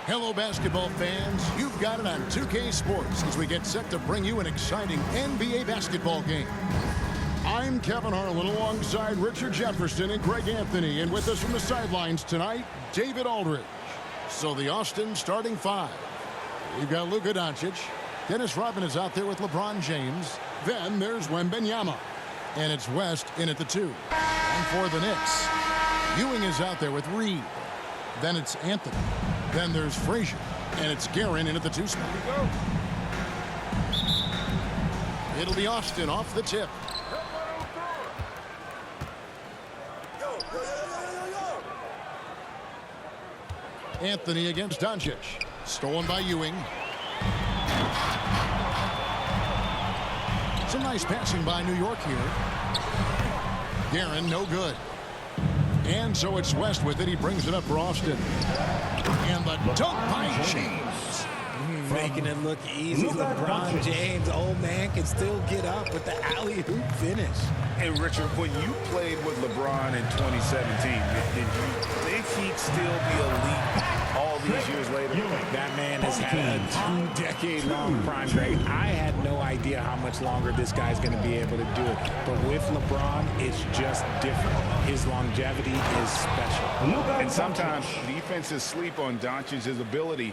Hello, basketball fans. You've got it on 2K Sports as we get set to bring you an exciting NBA basketball game. I'm Kevin Harlan alongside Richard Jefferson and Greg Anthony. And with us from the sidelines tonight, David Aldridge. So the Austin starting five. We've got Luka Doncic. Dennis Rodman is out there with LeBron James. Then there's Wembanyama. And it's West in at the 2. And for the Knicks, Ewing is out there with Reed. Then it's Anthony. Then there's Frazier. And it's Guerin in at the 2 spot. It'll be Austin off the tip. Anthony against Doncic. Stolen by Ewing. Some nice passing by New York here. Guerin, no good. And so it's West with it. He brings it up for Austin. And the dunk by James. Making it look easy. LeBron James, old man, can still get up with the alley-oop finish. And Richard, when you played with LeBron in 2017, did you think he'd still be elite all these years later? That man has had a 2-decade-long prime, Greg. I had no idea how much longer this guy's going to be able to do it. But with LeBron, it's just different. His longevity is special. And sometimes defenses sleep on Doncic's ability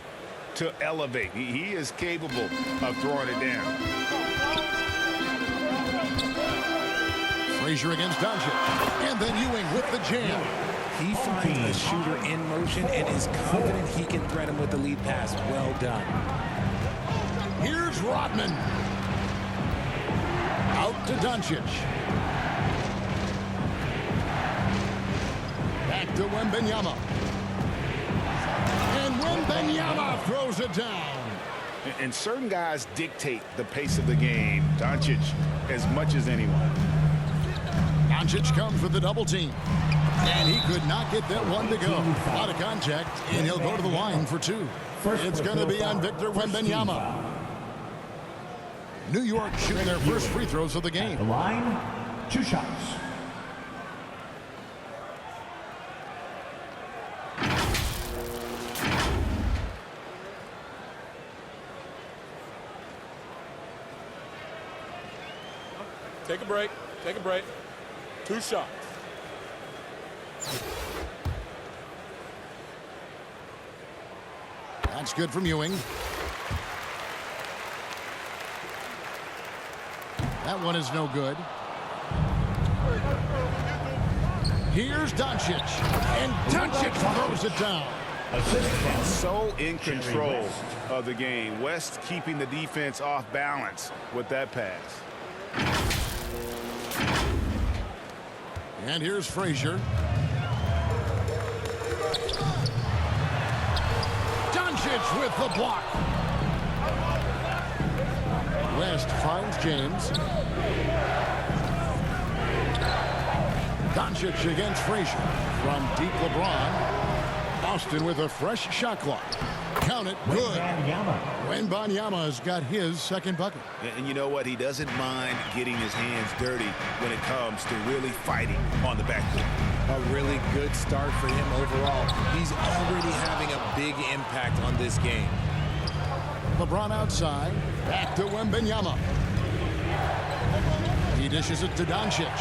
to elevate. He is capable of throwing it down. Frazier against Doncic. And then Ewing with the jam. He finds the shooter in motion and is confident he can thread him with the lead pass. Well done. Here's Rodman. Out to Doncic. Back to Wembanyama. And Wembanyama throws it down. And certain guys dictate the pace of the game. Doncic as much as anyone. Doncic comes with the double team. And he could not get that one to go. A lot of contact, and he'll go to the line for 2. It's going to be on Victor Wembanyama. New York shooting their first free throws of the game. The line, 2 shots. Take a break. Take a break. 2 shots. That's good from Ewing. That one is no good. Here's Doncic. And Doncic throws it down. So in control of the game. West keeping the defense off balance with that pass. And here's Frazier. Doncic with the block. West finds James. Doncic against Frazier. From deep LeBron. Austin with a fresh shot clock. Count it. Good. Wembanyama's got his second bucket. And you know what? He doesn't mind getting his hands dirty when it comes to really fighting on the backcourt. A really good start for him overall. He's already having a big impact on this game. LeBron outside. Back to Wembanyama. He dishes it to Doncic.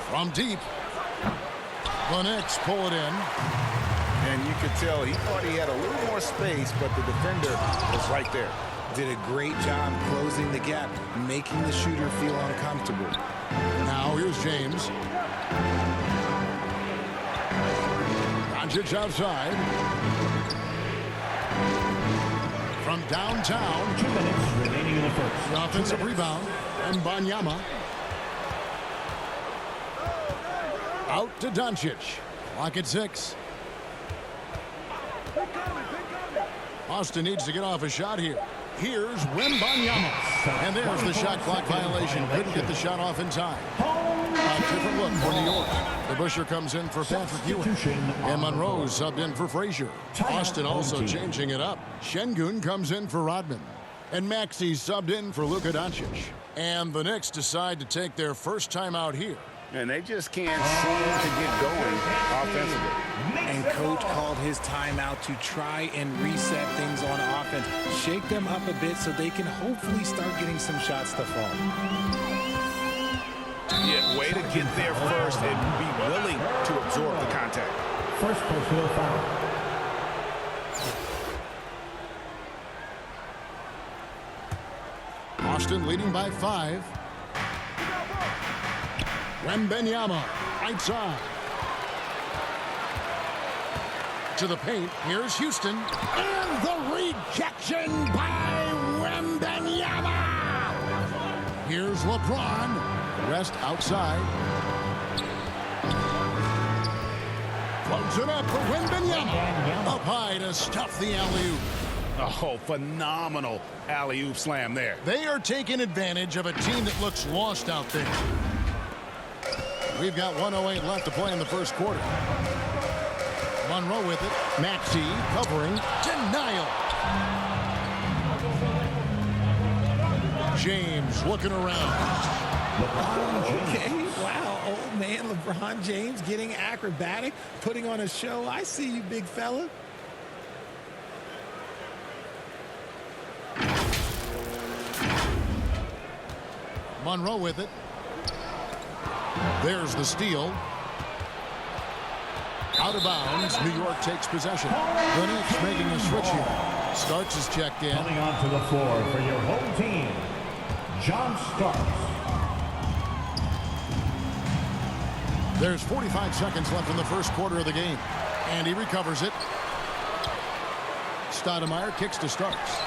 From deep. The Knicks pull it in. And you could tell he thought he had a little more space, but the defender was right there. Did a great job closing the gap, making the shooter feel uncomfortable. Now here's James. Doncic outside. From downtown. 2 minutes remaining in the first. The offensive rebound. And Wembanyama. Out to Doncic. Clock at 6. Austin needs to get off a shot here. Here's Wembanyama. And there's the shot clock violation. Couldn't get the shot off in time. A different look for New York. The Busher comes in for Patrick Ewing. And Monroe subbed in for Frazier. Austin also changing it up. Şengün comes in for Rodman. And Maxey subbed in for Luka Doncic. And the Knicks decide to take their first time out here. And they just can't seem to get going offensively. And coach called his timeout to try and reset things on offense. Shake them up a bit so they can hopefully start getting some shots to fall. Yeah, way to get there first and be willing to absorb the contact. First personal foul. Austin leading by 5. Wembanyama, right side. To the paint, here's Houston. And the rejection by Wembanyama. Here's LeBron. Rest outside. Floats it up for Wembanyama. Up high to stuff the alley-oop. Oh, phenomenal alley-oop slam there. They are taking advantage of a team that looks lost out there. We've got 1:08 left to play in the first quarter. Monroe with it. Maxey covering. Denial. James looking around. Okay, wow, old man LeBron James getting acrobatic, putting on a show. I see you, big fella. Monroe with it. There's the steal. Out of bounds. New York takes possession. The Knicks making a switch here. Starks is checked in. Coming onto the floor for your home team, John Starks. There's 45 seconds left in the first quarter of the game. And he recovers it. Stoudemire kicks to Starks.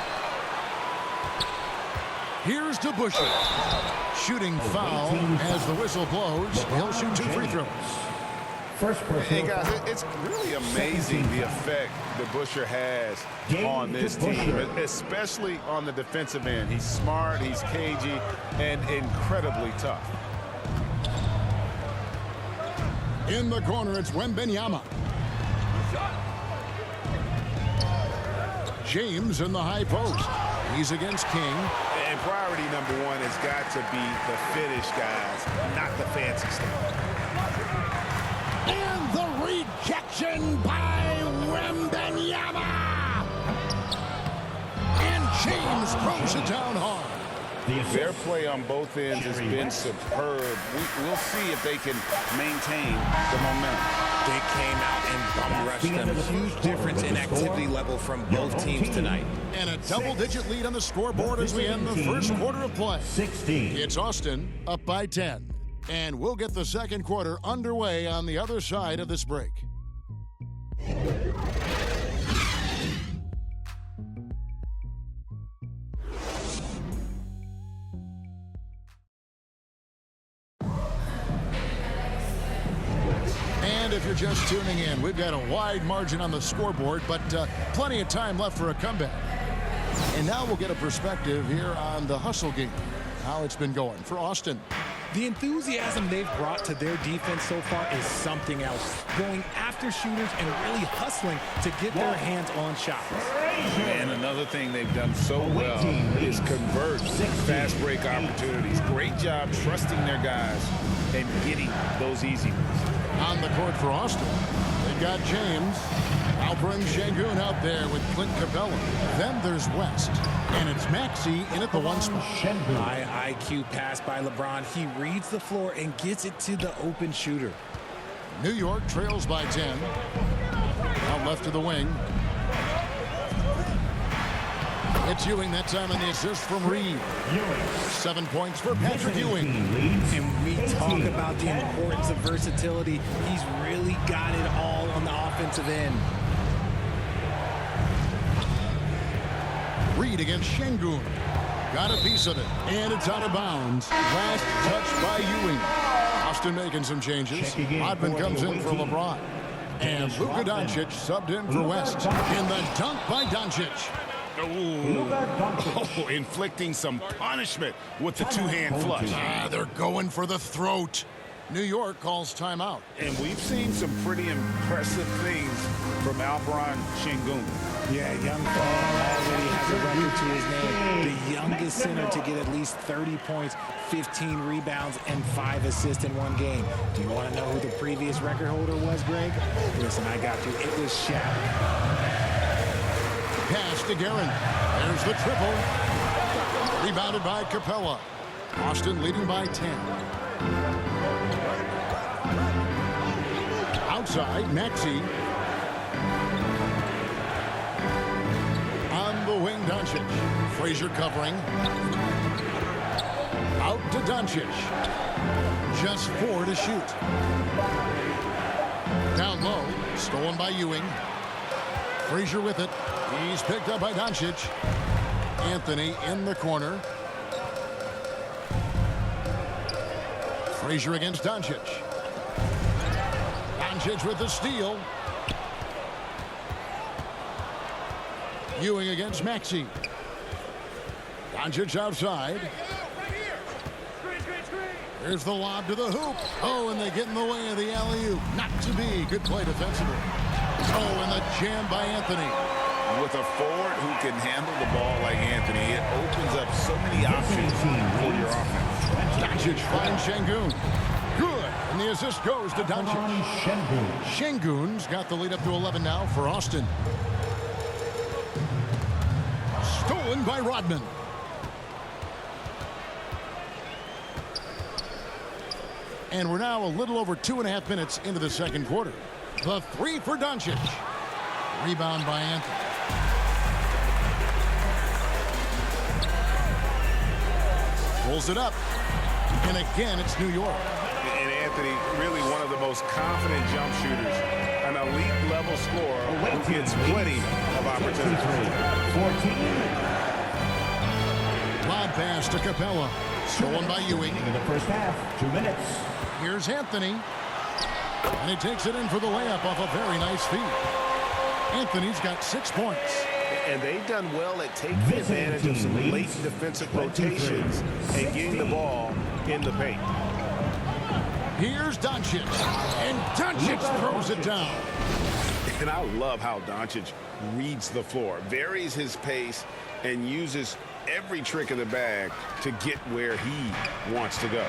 Here's to Busher. Shooting foul as the whistle blows. He'll shoot 2 free throws. First Hey, personal guys, foul. it's really amazing the effect that Busher has on this team, especially on the defensive end. He's smart, he's cagey, and incredibly tough. In the corner, it's Wembanyama. James in the high post. He's against King. And priority number 1 has got to be the finish, guys, not the fancy stuff. And the rejection by Wembanyama. And James throws it down hard. Their play on both ends has been superb. We'll see if they can maintain the momentum. They came out and bum rushed them. Huge difference in activity level from both teams tonight. And a double-digit lead on the scoreboard as we end the first quarter of play. 16. It's Austin up by 10. And we'll get the second quarter underway on the other side of this break. And if you're just tuning in, we've got a wide margin on the scoreboard, but plenty of time left for a comeback. And now we'll get a perspective here on the hustle game, how it's been going for Austin. The enthusiasm they've brought to their defense so far is something else. Going after shooters and really hustling to get their hands on shots. And another thing they've done so well is convert fast break opportunities. Great job trusting their guys and getting those easy ones. On the court for Austin, they've got James. Alperen Şengün out there with Clint Capella. Then there's West. And it's Maxey in at the 1 spot. High IQ pass by LeBron. He reads the floor and gets it to the open shooter. New York trails by 10. Out left to the wing. It's Ewing that time on the assist from Reed. 7 points for Patrick Ewing. And we talk about the importance of versatility. He's really got it all on the offensive end. Reed against Şengün. Got a piece of it. And it's out of bounds. Last touch by Ewing. Austin making some changes. Rodman comes in for LeBron. And Luka Doncic subbed in for West. In the dunk by Doncic. Oh, inflicting some punishment with the two-hand flush. They're going for the throat. New York calls timeout. And we've seen some pretty impressive things from Alperon Şengün. Yeah, young fella already has a record to his name. The youngest center to get at least 30 points, 15 rebounds, and 5 assists in one game. Do you want to know who the previous record holder was, Greg? Listen, I got you. It was Shaq. Pass to Guerin. There's the triple. Rebounded by Capella. Austin leading by 10. Outside, Maxey. On the wing, Doncic. Frazier covering. Out to Doncic. Just 4 to shoot. Down low. Stolen by Ewing. Frazier with it. He's picked up by Doncic. Anthony in the corner. Frazier against Doncic. Doncic with the steal. Ewing against Maxey. Doncic outside. Here's the lob to the hoop. Oh, and they get in the way of the alley-oop. Not to be. Good play defensively. Oh, and the jam by Anthony. With a forward who can handle the ball like Anthony, it opens up so many options for your offense. Doncic finds Şengün. Good. And the assist goes to Doncic. Şengün's got the lead up to 11 now for Austin. Stolen by Rodman. And we're now a little over 2.5 minutes into the second quarter. The three for Doncic. Rebound by Anthony. Pulls it up. And again, it's New York. And Anthony, really one of the most confident jump shooters. An elite level scorer who gets plenty of opportunities. 14. Lob pass to Capella. Stolen by Ewing. In the first half, 2 minutes. Here's Anthony. And he takes it in for the layup off a very nice feed. Anthony's got 6 points. And they've done well at taking advantage of some late defensive rotations and getting the ball in the paint. Here's Doncic. And Doncic throws it down. And I love how Doncic reads the floor, varies his pace, and uses every trick in the bag to get where he wants to go.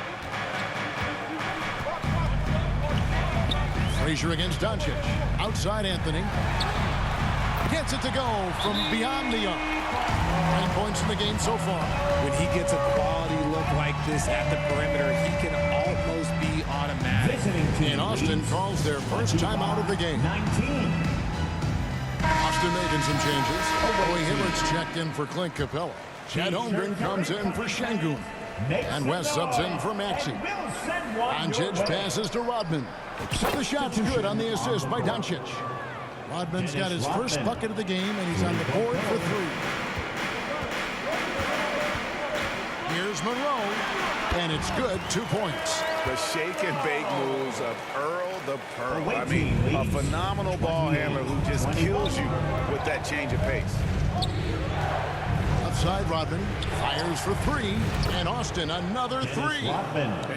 Frazier against Doncic. Outside Anthony. Gets it to go from beyond the arc. 9 points in the game so far. When he gets a quality look like this at the perimeter, he can almost be automatic. And Austin calls their first time out of the game. 19. Austin making some changes. Boy Hibbert's checked in for Clint Capella. Chad Holmgren comes in for Şengün. And West subs in for Maxey. Doncic passes to Rodman. The shot's good on the assist by Doncic. Rodman's got his first bucket of the game, and he's on the board for 3. Here's Monroe, and it's good, 2 points. The shake and bake moves of Earl the Pearl. I mean, a phenomenal ball handler who just kills you with that change of pace. Outside Rodman fires for 3, and Austin another 3.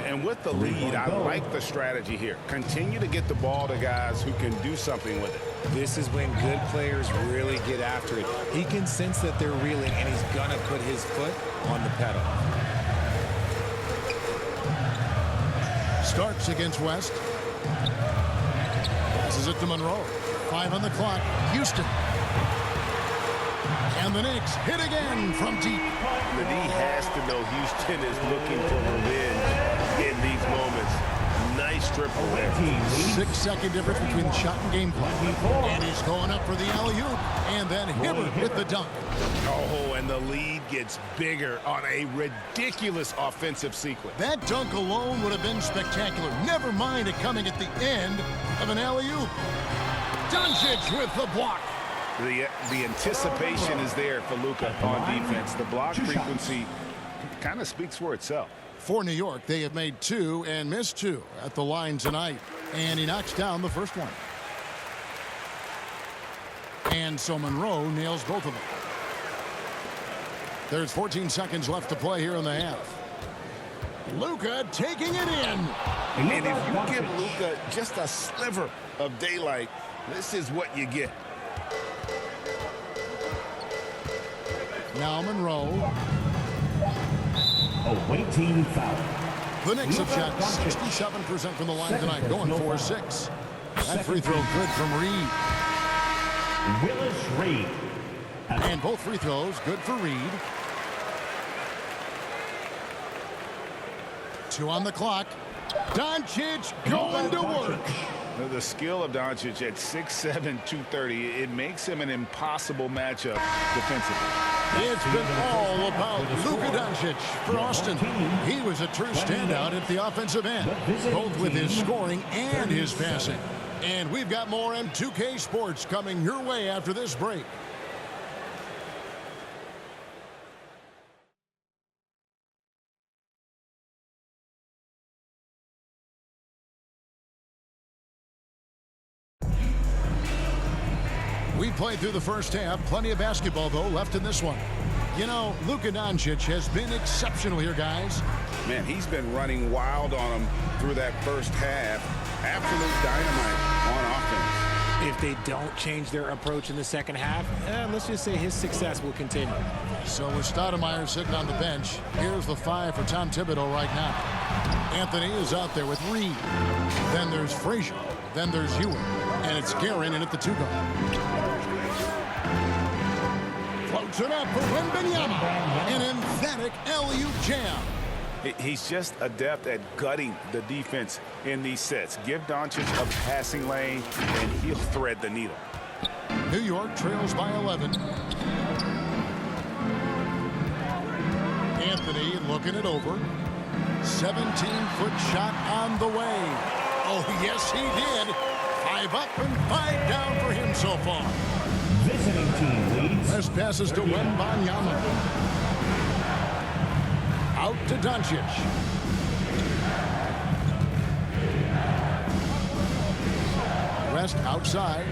And with the lead, I like the strategy here. Continue to get the ball to guys who can do something with it. This is when good players really get after it. He can sense that they're reeling, and he's gonna put his foot on the pedal. Starks against West. Passes it to Monroe. 5 on the clock. Houston. And the Knicks hit again from deep. The D has to know Houston is looking for revenge in these moments. Nice triple there. 6-second difference between the shot and game clock. And he's going up for the alley-oop. And then Hibbert with the dunk. Oh, and the lead gets bigger on a ridiculous offensive sequence. That dunk alone would have been spectacular. Never mind it coming at the end of an alley-oop. Doncic with the block. The anticipation is there for Luka on defense. The block frequency kind of speaks for itself. For New York, they have made 2 and missed 2 at the line tonight. And he knocks down the first one. And so Monroe nails both of them. There's 14 seconds left to play here in the half. Luka taking it in. And if you give Luka just a sliver of daylight, This is what you get. Now Monroe. Awaiting foul. The Knicks have shot 67% from the line tonight, going 4-6. That free throw good from Reed. Willis Reed. And both free throws good for Reed. 2 on the clock. Doncic going to work. The skill of Doncic at 6'7", 230, it makes him an impossible matchup defensively. It's been all about Luka Doncic for Austin. He was a true standout at the offensive end, both with his scoring and his passing. And we've got more M2K Sports coming your way after this break. We played through the first half. Plenty of basketball, though, left in this one. You know, Luka Doncic has been exceptional here, guys. Man, he's been running wild on him through that first half. Absolute dynamite on offense. If they don't change their approach in the second half, let's just say his success will continue. So with Stoudemire sitting on the bench, here's the 5 for Tom Thibodeau right now. Anthony is out there with Reed. Then there's Frazier. Then there's Ewing. And it's Guerin in at the 2 guard. Floats it up for Wembanyama. An emphatic alley-oop jam. He's just adept at gutting the defense in these sets. Give Doncic a passing lane, and he'll thread the needle. New York trails by 11. Anthony looking it over. 17-foot shot on the way. Oh, yes, he did. 5 up and 5 down for him so far. Visiting team leads. Best passes to Wembanyama. Out to Doncic. West outside.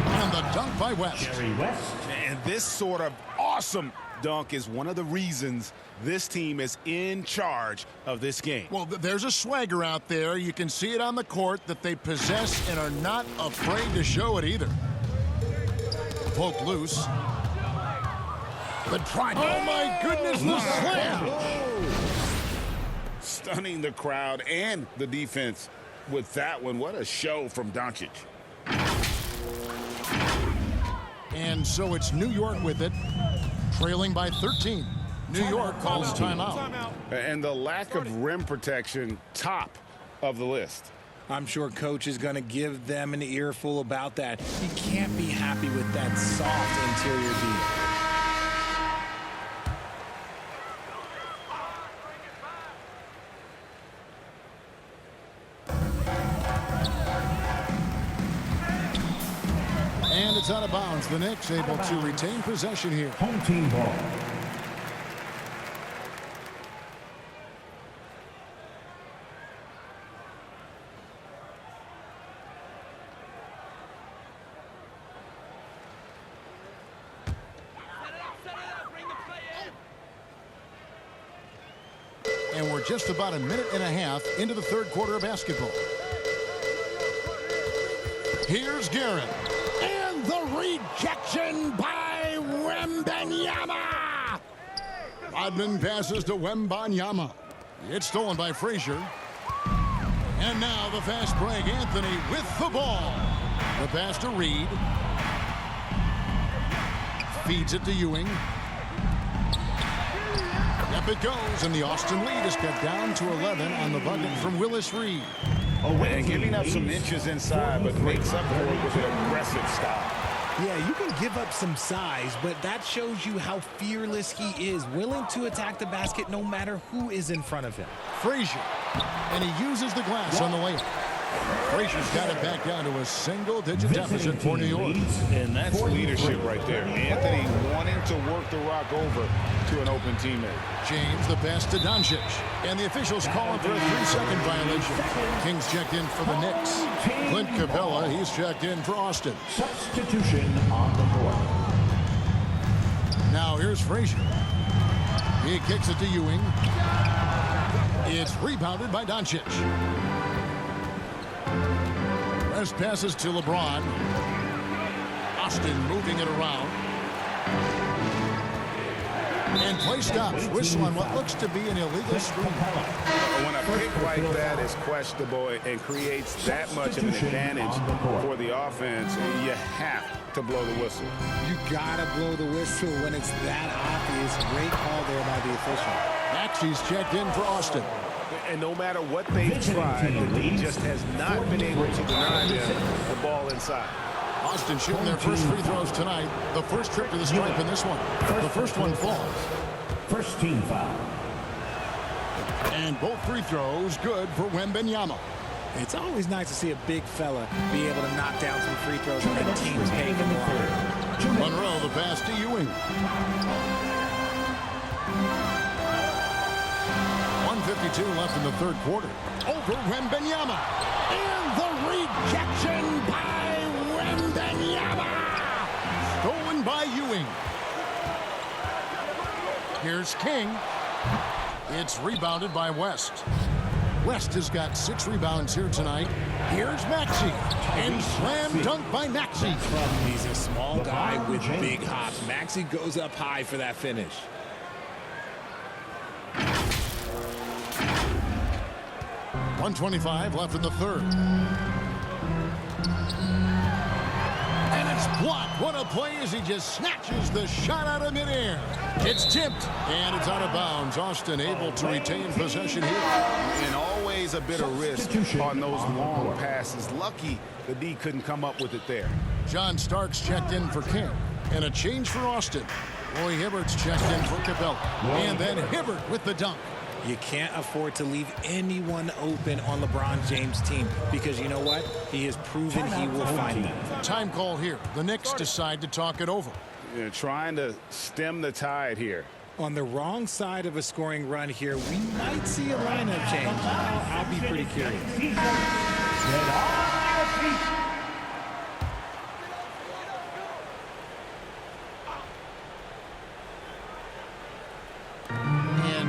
And the dunk by West. Jerry West. And this sort of awesome dunk is one of the reasons this team is in charge of this game. Well, there's a swagger out there. You can see it on the court that they possess and are not afraid to show it either. Poke loose. The try. Oh, my goodness, the slam. Stunning the crowd and the defense with that one. What a show from Doncic. And so it's New York with it, trailing by 13. New York calls timeout. And the lack of rim protection, top of the list. I'm sure coach is going to give them an earful about that. He can't be happy with that soft interior D. And it's out of bounds. The Knicks able to retain possession here. Home team ball. And we're just about a minute and a half into the third quarter of basketball. Here's Guerin. And the rejection by Wembanyama. Rodman passes to Wembanyama. It's stolen by Frazier. And now the fast break. Anthony with the ball. The pass to Reed. Feeds it to Ewing. Up it goes, and the Austin lead is cut down to 11 on the bucket from Willis Reed. And giving up some inches inside, but makes up for it with an aggressive style. Yeah, you can give up some size, but that shows you how fearless he is, willing to attack the basket no matter who is in front of him. Frazier, and he uses the glass on the layup. Frazier's got it back down to a single-digit deficit for New York. And that's leadership right there. Anthony wanting to work the rock over to an open teammate. James, the pass to Doncic. And the officials calling for a 3-second violation. Kings checked in for the Knicks. Clint Capella, he's checked in for Austin. Substitution on the board. Now here's Frazier. He kicks it to Ewing. It's rebounded by Doncic. West passes to LeBron. Austin moving it around. And play stops. Whistle on what looks to be an illegal screen. When a pick like that is questionable and creates that much of an advantage for the offense, you have to blow the whistle. You gotta blow the whistle when it's that obvious. Great call there by the official. Maxey's checked in for Austin. And no matter what they've tried, the D just has not been able to deny them the ball inside. Austin shooting their first free throws tonight. The first trip to the stripe in this one. The first one falls. First team foul. And both free throws good for Wembanyama. It's always nice to see a big fella be able to knock down some free throws when the team's paying him long. Monroe the pass to Ewing. 1:52 left in the third quarter. Over Wembanyama. And the rejection by Wembanyama. Stolen by Ewing. Here's King. It's rebounded by West. West has got 6 rebounds here tonight. Here's Maxey. And slam dunk by Maxey. He's a small guy with big hops. Maxey goes up high for that finish. .125 left in the third. And it's blocked. What a play as he just snatches the shot out of midair. It's tipped, and it's out of bounds. Austin able to retain possession here. And always a bit of risk on those long passes. Lucky the D couldn't come up with it there. John Starks checked in for King. And a change for Austin. Roy Hibbert's checked in for Capella. And then Hibbert with the dunk. You can't afford to leave anyone open on LeBron James' team because you know what? He has proven he will find them. Time call here. The Knicks decide to talk it over. You're trying to stem the tide here. On the wrong side of a scoring run here, we might see a lineup change. I'll be pretty curious.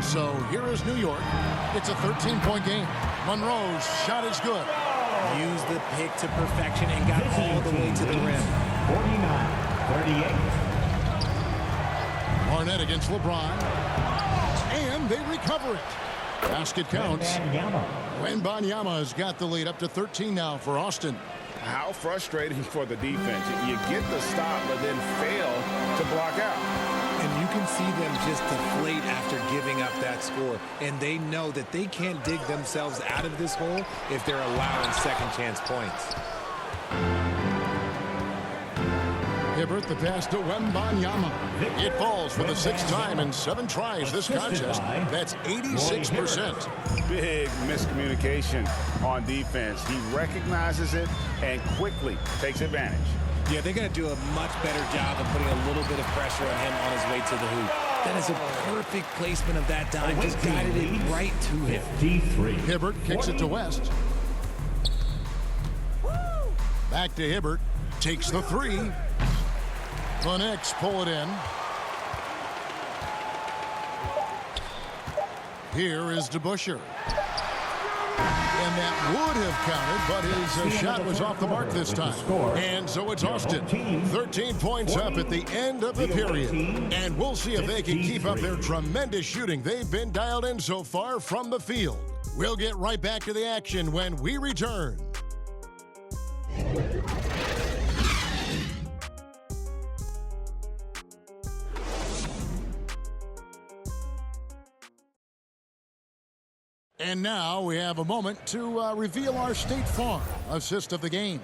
So here is New York. It's a 13-point game. Monroe's shot is good. Used the pick to perfection and got all the way to the rim. 49-38. Barnett against LeBron. And they recover it. Basket counts. Wembanyama has got the lead up to 13 now for Austin. How frustrating for the defense. You get the stop, but then fail to block out. And you can see them just deflate after giving up that score. And they know that they can't dig themselves out of this hole if they're allowing second chance points. Hibbert the pass to Wembanyama. It falls for the 6th time in 7 tries this contest. That's 86%. Big miscommunication on defense. He recognizes it and quickly takes advantage. Yeah, they're going to do a much better job of putting a little bit of pressure on him on his way to the hoop. That is a perfect placement of that dime. Just guided it right to him. 53. Hibbert kicks it to West. Back to Hibbert. Takes the 3. The Knicks pull it in. Here is DeBusschere. And that would have counted, but his shot was off the mark this time. And so it's Austin. 13 points up at the end of the period. And we'll see if they can keep up their tremendous shooting they've been dialed in so far from the field. We'll get right back to the action when we return. And now we have a moment to reveal our State Farm assist of the game.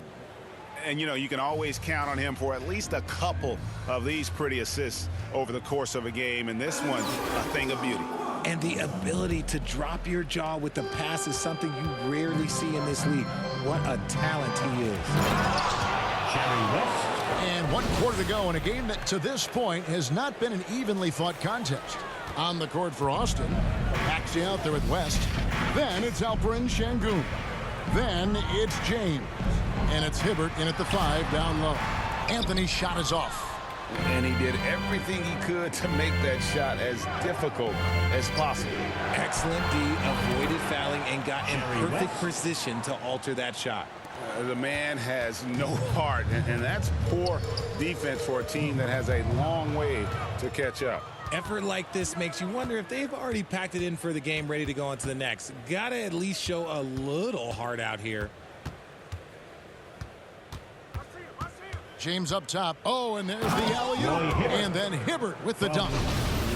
And, you know, you can always count on him for at least a couple of these pretty assists over the course of a game. And this one, a thing of beauty. And the ability to drop your jaw with the pass is something you rarely see in this league. What a talent he is. And 1 quarter to go in a game that to this point has not been an evenly fought contest. On the court for Austin. Maxey out there with West. Then it's Alperen Sengun. Then it's James. And it's Hibbert in at the 5 down low. Anthony's shot is off. And he did everything he could to make that shot as difficult as possible. Excellent D, avoided fouling and got in perfect position to alter that shot. The man has no heart, and that's poor defense for a team that has a long way to catch up. Effort like this makes you wonder if they've already packed it in for the game, ready to go on to the next. Gotta at least show a little heart out here. James up top. Oh, and there's the alley-oop. And then Hibbert with the dunk.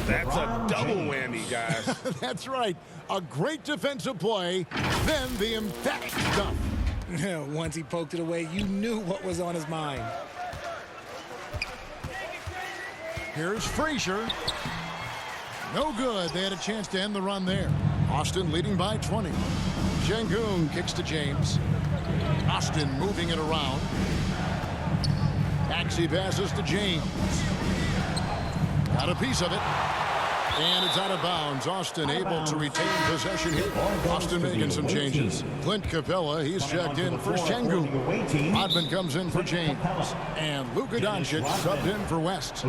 That's a double whammy, guys. That's right. A great defensive play, then the emphatic dunk. Once he poked it away, you knew what was on his mind. Here's Frazier. No good. They had a chance to end the run there. Austin leading by 20. Şengün kicks to James. Austin moving it around. Maxey passes to James. Got a piece of it. And it's out of bounds. Austin able to retain possession here. Austin making some changes. Clint Capella, he's checked in for Şengün. Rodman comes in for James. And Luka Doncic subbed in for West.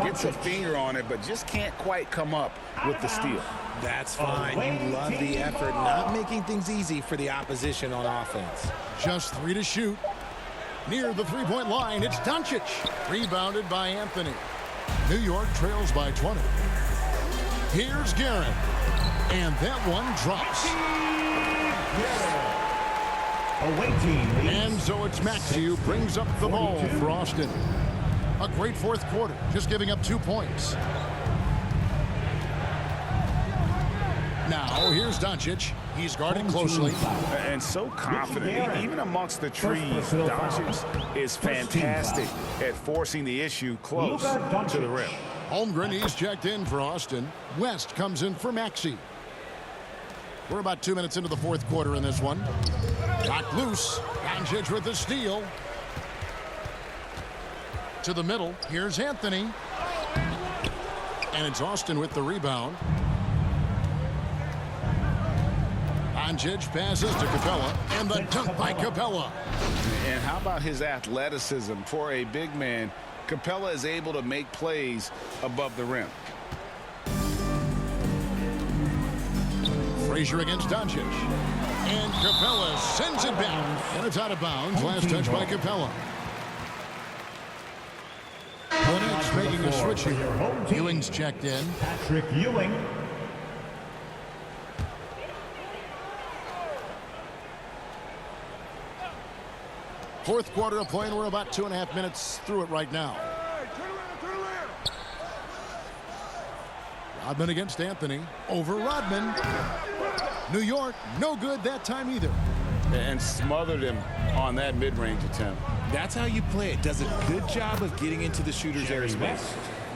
Gets a finger on it, but just can't quite come up with the steal. That's fine. You love the effort, not making things easy for the opposition on offense. Just 3 to shoot. Near the three-point line, it's Doncic. Rebounded by Anthony. New York trails by 20. Here's Garrett. And that one drops. And so it's Maxey who brings up the ball for Austin. A great fourth quarter, just giving up 2 points. Now, here's Doncic. He's guarded closely. And so confident, even amongst the trees. Doncic is fantastic at forcing the issue close to the rim. Holmgren, he's checked in for Austin. West comes in for Maxey. We're about 2 minutes into the fourth quarter in this one. Knocked loose. Doncic with the steal. To the middle. Here's Anthony. And it's Austin with the rebound. Doncic passes to Capella, and the dunk by Capella. And how about his athleticism for a big man? Capella is able to make plays above the rim. Frazier against Doncic. And Capella sends it back. And it's out of bounds. Last touch by Capella. The Knicks making a switch here. Ewing's checked in. Patrick Ewing. Fourth quarter of play, and we're about 2.5 minutes through it right now. Rodman against Anthony. Over Rodman. New York, no good that time either. And smothered him on that mid-range attempt. That's how you play it. Does a good job of getting into the shooter's airspace.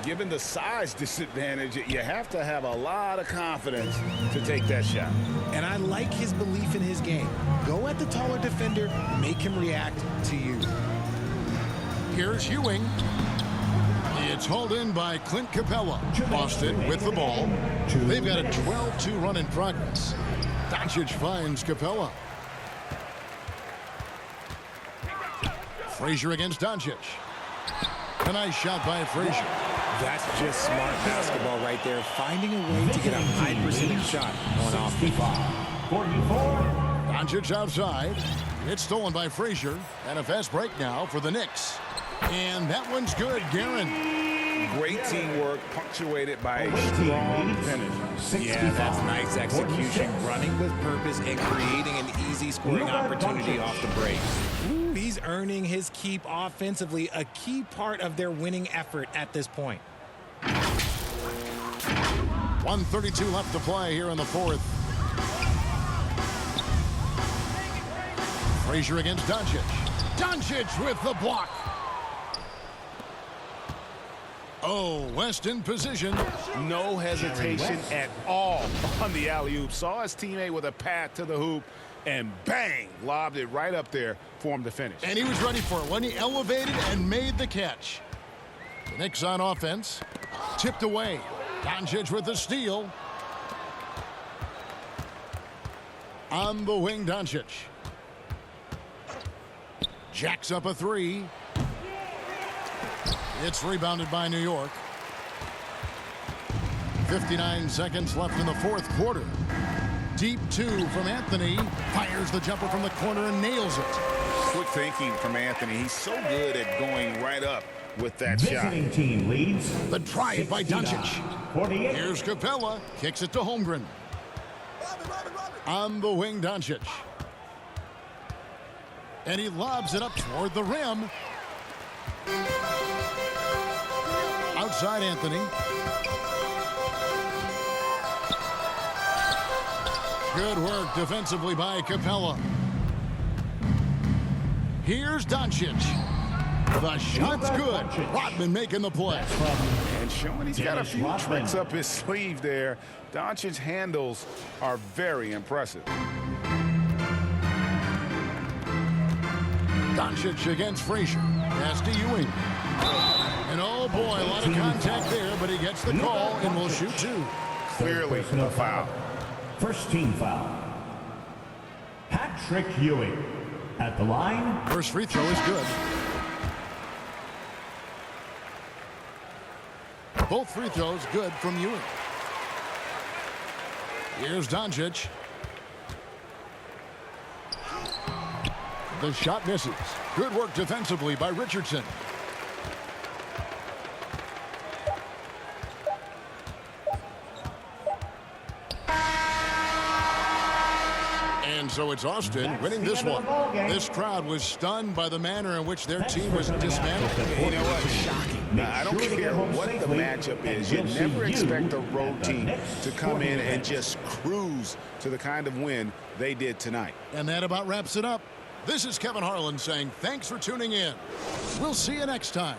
Given the size disadvantage, you have to have a lot of confidence to take that shot. And I like his belief in his game. Go at the taller defender, make him react to you. Here's Ewing. It's hauled in by Clint Capella. Austin with the ball. They've got a 12-2 run in progress. Doncic finds Capella. Frazier against Doncic. A nice shot by Frazier. That's just smart basketball right there. Finding a way to get a high percentage shot on offense. 44. Doncic outside. It's stolen by Frazier. And a fast break now for the Knicks. And that one's good. Guerin. Great teamwork punctuated by a strong finish. Yeah, that's nice execution. Running with purpose and creating an easy scoring opportunity off the break. Ooh, he's earning his keep offensively, a key part of their winning effort at this point. 1:32 left to play here in the fourth. Frazier against Doncic. Doncic with the block. Oh, West in position. No hesitation at all on the alley-oop. Saw his teammate with a path to the hoop, and bang, lobbed it right up there for him to finish. And he was ready for it when he elevated and made the catch. The Knicks on offense. Tipped away. Doncic with the steal. On the wing, Doncic. Jacks up a three. It's rebounded by New York. 59 seconds left in the fourth quarter. Deep two from Anthony. Fires the jumper from the corner and nails it. quick thinking from Anthony. He's so good at going right up with that shot. Visiting team leads. The drive by Doncic. 48. Here's Capella. Kicks it to Holmgren. On the wing, Doncic. And he lobs it up toward the rim. Outside Anthony. Good work defensively by Capella. Here's Doncic. The shot's good. Rodman making the play. And showing he's got a few tricks up his sleeve there. Doncic's handles are very impressive. Doncic against Frazier. Pass to Ewing. And oh boy, a lot of contact there, but he gets the call and will shoot two. Clearly a foul. First team foul. Patrick Ewing at the line. First free throw is good. Both free throws good from Ewing. Here's Doncic. The shot misses. Good work defensively by Richardson. And so it's Austin winning this one. This crowd was stunned by the manner in which their team was dismantled. You know what? Shocking. I don't care what the matchup is. You never expect a road team to come in and just cruise to the kind of win they did tonight. And that about wraps it up. This is Kevin Harlan saying thanks for tuning in. We'll see you next time.